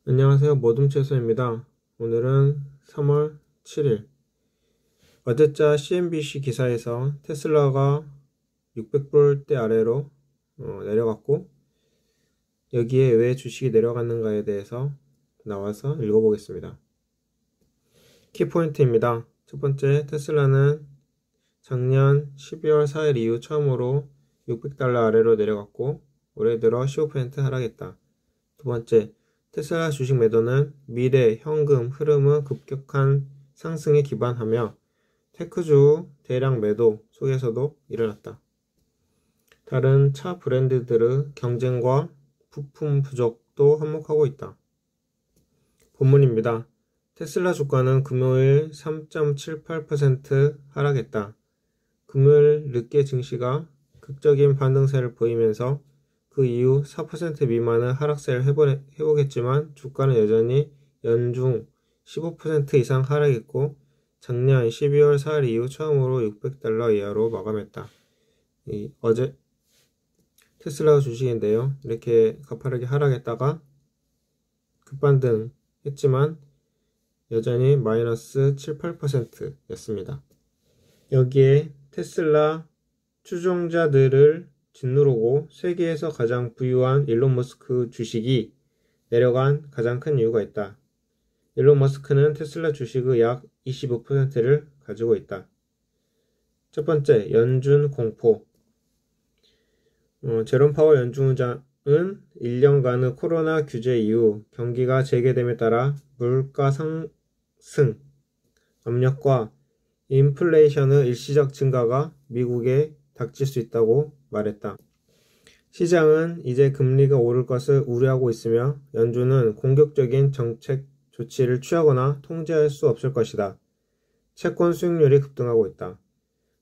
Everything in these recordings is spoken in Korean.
안녕하세요. 모둠채소입니다. 오늘은 3월 7일. 어제자 CNBC 기사에서 테슬라가 600불대 아래로 내려갔고, 여기에 왜 주식이 내려갔는가에 대해서 나와서 읽어보겠습니다. 키포인트입니다. 첫 번째, 테슬라는 작년 12월 4일 이후 처음으로 600달러 아래로 내려갔고, 올해 들어 15% 하락했다. 두 번째, 테슬라 주식 매도는 미래 현금 흐름의 급격한 상승에 기반하며 테크주 대량 매도 속에서도 일어났다. 다른 차 브랜드들의 경쟁과 부품 부족도 한몫하고 있다. 본문입니다. 테슬라 주가는 금요일 3.78% 하락했다. 금요일 늦게 증시가 극적인 반등세를 보이면서 그 이후 4% 미만의 하락세를 회복했지만 주가는 여전히 연중 15% 이상 하락했고 작년 12월 4일 이후 처음으로 600달러 이하로 마감했다. 어제 테슬라 주식인데요. 이렇게 가파르게 하락했다가 급반등 했지만 여전히 마이너스 7, 8% 였습니다. 여기에 테슬라 추종자들을 짓누르고 세계에서 가장 부유한 일론 머스크 주식이 내려간 가장 큰 이유가 있다. 일론 머스크는 테슬라 주식의 약 25%를 가지고 있다. 첫 번째, 연준 공포. 제롬 파월 연준 의장은 1년간의 코로나 규제 이후 경기가 재개됨에 따라 물가 상승 압력과 인플레이션의 일시적 증가가 미국에 닥칠 수 있다고 말했다. 시장은 이제 금리가 오를 것을 우려하고 있으며 연준은 공격적인 정책 조치를 취하거나 통제할 수 없을 것이다. 채권 수익률이 급등하고 있다.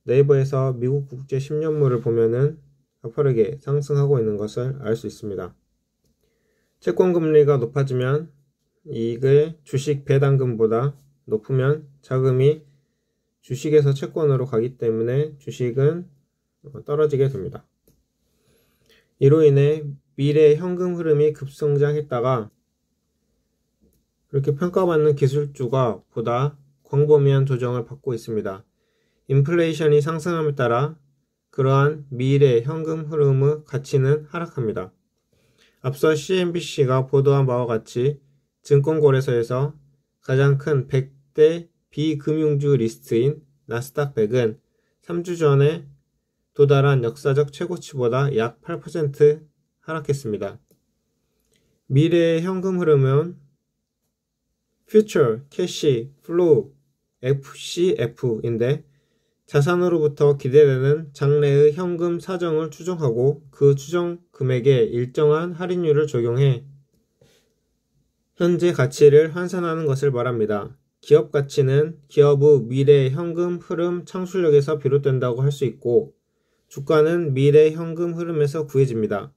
네이버에서 미국 국제 10년물을 보면은 가파르게 상승하고 있는 것을 알 수 있습니다. 채권 금리가 높아지면 이익의 주식 배당금보다 높으면 자금이 주식에서 채권으로 가기 때문에 주식은 떨어지게 됩니다. 이로 인해 미래 현금 흐름이 급성장했다가 그렇게 평가받는 기술주가 보다 광범위한 조정을 받고 있습니다. 인플레이션이 상승함에 따라 그러한 미래 현금 흐름의 가치는 하락합니다. 앞서 CNBC가 보도한 바와 같이 증권거래소에서 가장 큰 100대 비금융주 리스트인 나스닥 100은 3주 전에 도달한 역사적 최고치보다 약 8% 하락했습니다. 미래의 현금 흐름은 Future Cash Flow FCF인데 자산으로부터 기대되는 장래의 현금 사정을 추정하고 그 추정 금액에 일정한 할인율을 적용해 현재 가치를 환산하는 것을 말합니다. 기업 가치는 기업의 미래 현금 흐름 창출력에서 비롯된다고 할 수 있고 주가는 미래 현금 흐름에서 구해집니다.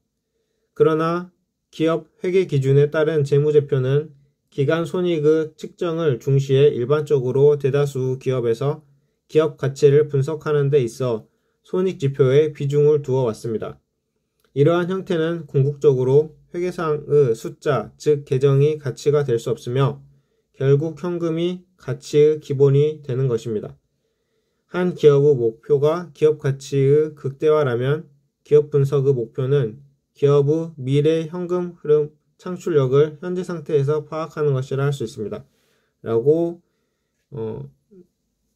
그러나 기업 회계 기준에 따른 재무제표는 기간 손익의 측정을 중시해 일반적으로 대다수 기업에서 기업 가치를 분석하는 데 있어 손익지표에 비중을 두어 왔습니다. 이러한 형태는 궁극적으로 회계상의 숫자, 즉 계정이 가치가 될 수 없으며 결국 현금이 가치의 기본이 되는 것입니다. 한 기업의 목표가 기업 가치의 극대화라면 기업 분석의 목표는 기업의 미래 현금 흐름 창출력을 현재 상태에서 파악하는 것이라 할 수 있습니다. 라고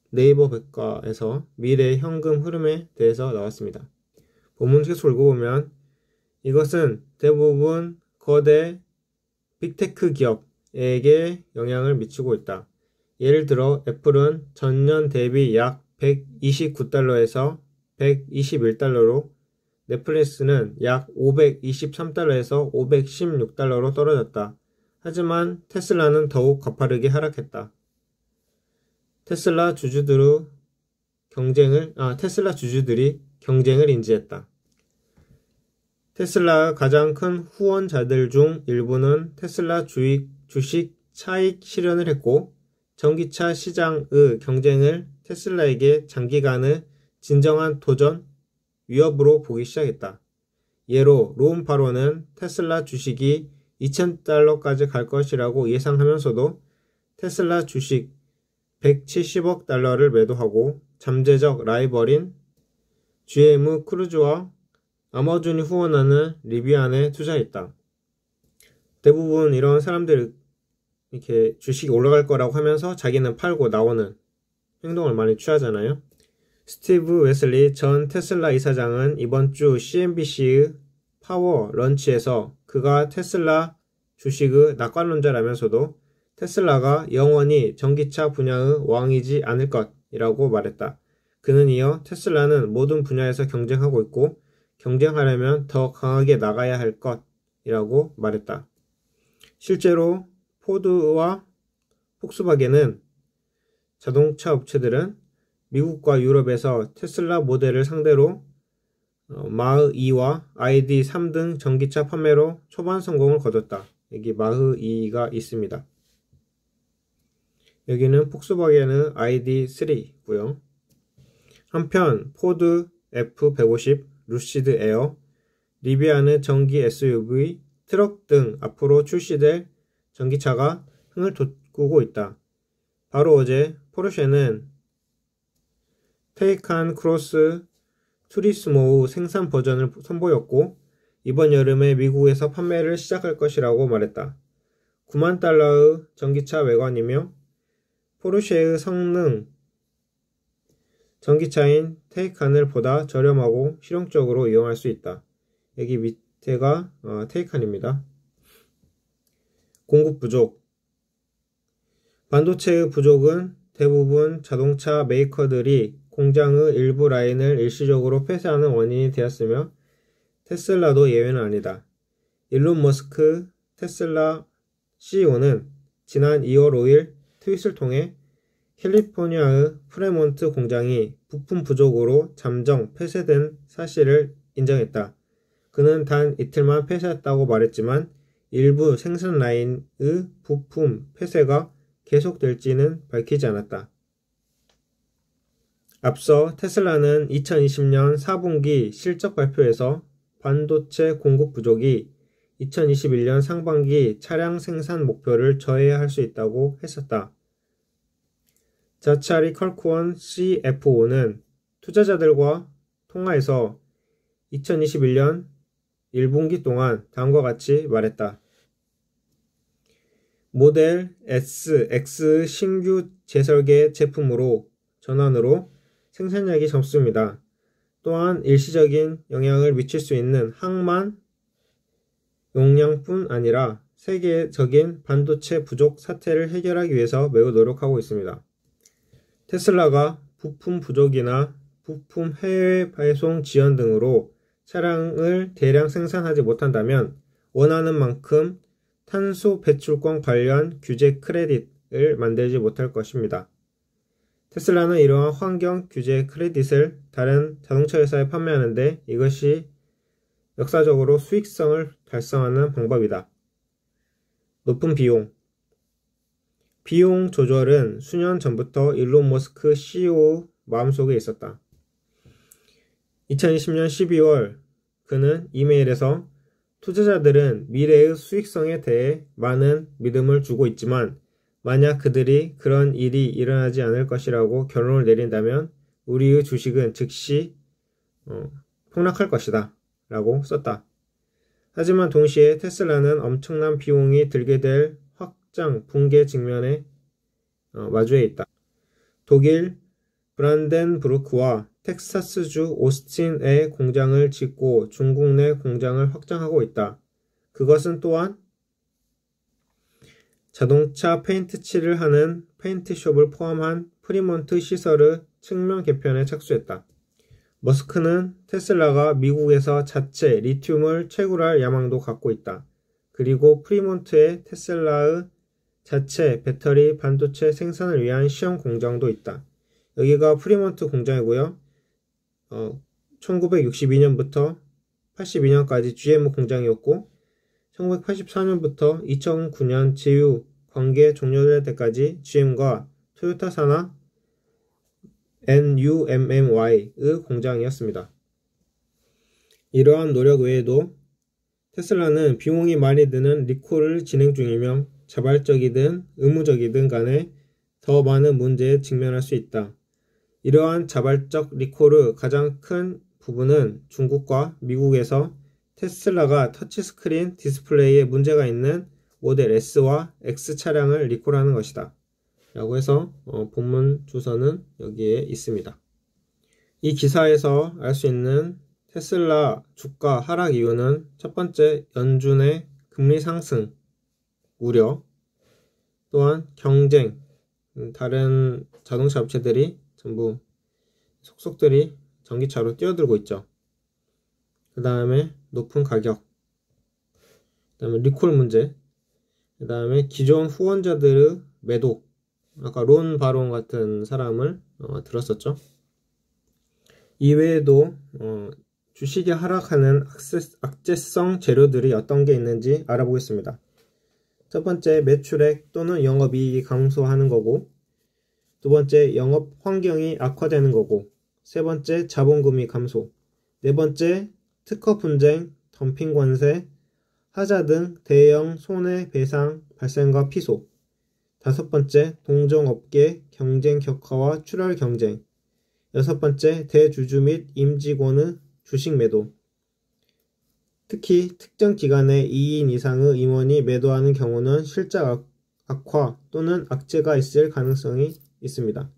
네이버 백과에서 미래 현금 흐름에 대해서 나왔습니다. 본문 계속 읽어보면 이것은 대부분 거대 빅테크 기업에게 영향을 미치고 있다. 예를 들어 애플은 전년 대비 약 129달러에서 121달러로 넷플릭스는 약 523달러에서 516달러로 떨어졌다. 하지만 테슬라는 더욱 가파르게 하락했다. 테슬라 주주들이 경쟁을 인지했다. 테슬라의 가장 큰 후원자들 중 일부는 테슬라 주식 차익 실현을 했고 전기차 시장의 경쟁을 테슬라에게 장기간의 진정한 도전, 위협으로 보기 시작했다. 예로 롬 바로는 테슬라 주식이 $2,000까지 갈 것이라고 예상하면서도 테슬라 주식 170억 달러를 매도하고 잠재적 라이벌인 GM 크루즈와 아마존이 후원하는 리비안에 투자했다. 대부분 이런 사람들 이렇게 주식이 올라갈 거라고 하면서 자기는 팔고 나오는 행동을 많이 취하잖아요. 스티브 웨슬리 전 테슬라 이사장은 이번 주 CNBC의 파워 런치에서 그가 테슬라 주식의 낙관론자라면서도 테슬라가 영원히 전기차 분야의 왕이지 않을 것이라고 말했다. 그는 이어 테슬라는 모든 분야에서 경쟁하고 있고 경쟁하려면 더 강하게 나가야 할 것이라고 말했다. 실제로 포드와 폭스바겐은 자동차 업체들은 미국과 유럽에서 테슬라 모델을 상대로 마흐 2와 ID 3 등 전기차 판매로 초반 성공을 거뒀다. 여기 마흐 2가 있습니다. 여기는 폭스바겐의 ID 3고요. 한편 포드 F150, 루시드 에어, 리비안의 전기 SUV, 트럭 등 앞으로 출시될 전기차가 흥을 돋구고 있다. 바로 어제 포르쉐는 테이칸 크로스 투리스모의 생산 버전을 선보였고 이번 여름에 미국에서 판매를 시작할 것이라고 말했다. 9만 달러의 전기차 외관이며 포르쉐의 성능 전기차인 테이칸을 보다 저렴하고 실용적으로 이용할 수 있다. 여기 밑에가 테이칸입니다. 공급 부족. 반도체의 부족은 대부분 자동차 메이커들이 공장의 일부 라인을 일시적으로 폐쇄하는 원인이 되었으며 테슬라도 예외는 아니다. 일론 머스크 테슬라 CEO는 지난 2월 5일 트윗을 통해 캘리포니아의 프레몬트 공장이 부품 부족으로 잠정 폐쇄된 사실을 인정했다. 그는 단 이틀만 폐쇄했다고 말했지만 일부 생산 라인의 부품 폐쇄가 계속될지는 밝히지 않았다. 앞서 테슬라는 2020년 4분기 실적 발표에서 반도체 공급 부족이 2021년 상반기 차량 생산 목표를 저해할 수 있다고 했었다. 자차리 컬쿠원 CFO는 투자자들과 통화에서 2021년 1분기 동안 다음과 같이 말했다. 모델 S, X 신규 재설계 제품으로 전환으로 생산량이 적습니다. 또한 일시적인 영향을 미칠 수 있는 항만 용량뿐 아니라 세계적인 반도체 부족 사태를 해결하기 위해서 매우 노력하고 있습니다. 테슬라가 부품 부족이나 부품 해외 배송 지연 등으로 차량을 대량 생산하지 못한다면 원하는 만큼 탄소 배출권 관련 규제 크레딧을 만들지 못할 것입니다. 테슬라는 이러한 환경 규제 크레딧을 다른 자동차 회사에 판매하는데 이것이 역사적으로 수익성을 달성하는 방법이다. 높은 비용. 비용 조절은 수년 전부터 일론 머스크 CEO 마음속에 있었다. 2020년 12월 그는 이메일에서 투자자들은 미래의 수익성에 대해 많은 믿음을 주고 있지만 만약 그들이 그런 일이 일어나지 않을 것이라고 결론을 내린다면 우리의 주식은 즉시 폭락할 것이다 라고 썼다. 하지만 동시에 테슬라는 엄청난 비용이 들게 될 확장 붕괴 직면에 마주해 있다. 독일 브란덴부르크와 텍사스주 오스틴에 공장을 짓고 중국 내 공장을 확장하고 있다. 그것은 또한 자동차 페인트 칠을 하는 페인트숍을 포함한 프리몬트 시설의 측면 개편에 착수했다. 머스크는 테슬라가 미국에서 자체 리튬을 채굴할 야망도 갖고 있다. 그리고 프리몬트에 테슬라의 자체 배터리 반도체 생산을 위한 시험 공장도 있다. 여기가 프리몬트 공장이고요. 1962년부터 82년까지 GM 공장이었고 1984년부터 2009년 제휴 관계 종료될 때까지 GM과 토요타 산하 NUMMY의 공장이었습니다. 이러한 노력 외에도 테슬라는 비용이 많이 드는 리콜을 진행 중이며 자발적이든 의무적이든 간에 더 많은 문제에 직면할 수 있다. 이러한 자발적 리콜의 가장 큰 부분은 중국과 미국에서 테슬라가 터치스크린 디스플레이에 문제가 있는 모델 S와 X 차량을 리콜하는 것이다. 라고 해서 본문 주소는 여기에 있습니다. 이 기사에서 알 수 있는 테슬라 주가 하락 이유는 첫 번째, 연준의 금리 상승 우려, 또한 경쟁, 다른 자동차 업체들이 전부 속속들이 전기차로 뛰어들고 있죠. 그 다음에 높은 가격, 그 다음에 리콜 문제, 그 다음에 기존 후원자들의 매도, 아까 론 바론 같은 사람을 들었었죠. 이외에도 주식이 하락하는 악재성 재료들이 어떤 게 있는지 알아보겠습니다. 첫 번째, 매출액 또는 영업이익이 감소하는 거고, 두 번째, 영업 환경이 악화되는 거고, 세 번째, 자본금이 감소, 네 번째, 특허 분쟁, 덤핑 관세, 하자 등 대형 손해배상 발생과 피소, 다섯 번째, 동종업계 경쟁 격화와 출혈 경쟁, 여섯 번째, 대주주 및 임직원의 주식 매도. 특히 특정 기간에 2인 이상의 임원이 매도하는 경우는 실적 악화 또는 악재가 있을 가능성이 있습니다.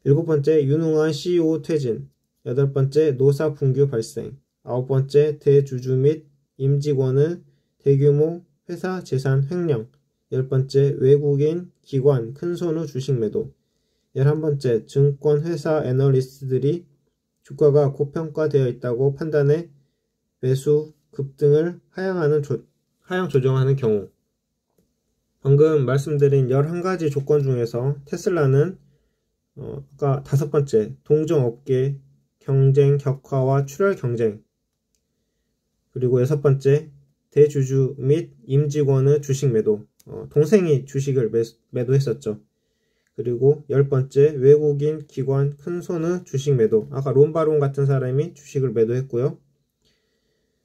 일곱 번째, 유능한 CEO 퇴진. 여덟 번째, 노사 분규 발생. 아홉 번째, 대주주 및 임직원의 대규모 회사 재산 횡령. 열 번째, 외국인 기관 큰손의 주식 매도. 11번째, 증권회사 애널리스트들이 주가가 고평가되어 있다고 판단해 매수, 급등을 하향 조정하는 경우. 방금 말씀드린 11가지 조건 중에서 테슬라는 아까 다섯 번째, 동종업계 경쟁 격화와 출혈 경쟁, 그리고 여섯 번째, 대주주 및 임직원의 주식 매도, 동생이 주식을 매도했었죠. 그리고 열 번째, 외국인 기관 큰손의 주식 매도, 아까 론바론 같은 사람이 주식을 매도했고요.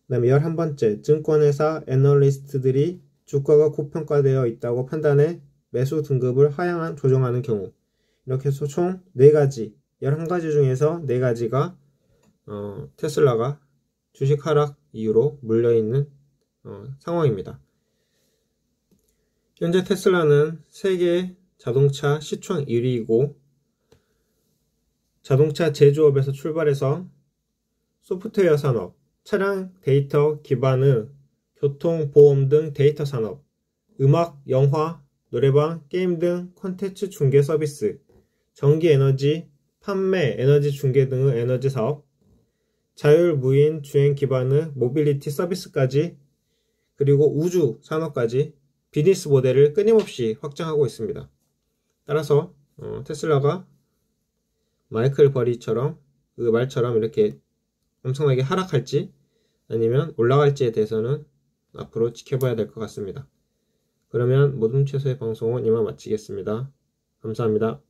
그 다음에 11번째, 증권회사 애널리스트들이 주가가 고평가되어 있다고 판단해 매수 등급을 하향 조정하는 경우. 이렇게 해서 총 4가지, 11가지 중에서 4가지가 테슬라가 주식 하락 이유로 물려있는 상황입니다. 현재 테슬라는 세계 자동차 시총 1위이고 자동차 제조업에서 출발해서 소프트웨어 산업, 차량 데이터 기반의 교통, 보험 등 데이터 산업, 음악, 영화, 노래방, 게임 등 콘텐츠 중개 서비스, 전기 에너지, 판매, 에너지 중개 등의 에너지 사업, 자율무인 주행 기반의 모빌리티 서비스까지, 그리고 우주 산업까지 비즈니스 모델을 끊임없이 확장하고 있습니다. 따라서 테슬라가 마이클 버리처럼 그 말처럼 이렇게 엄청나게 하락할지 아니면 올라갈지에 대해서는 앞으로 지켜봐야 될 것 같습니다. 그러면 모둠 최소의 방송은 이만 마치겠습니다. 감사합니다.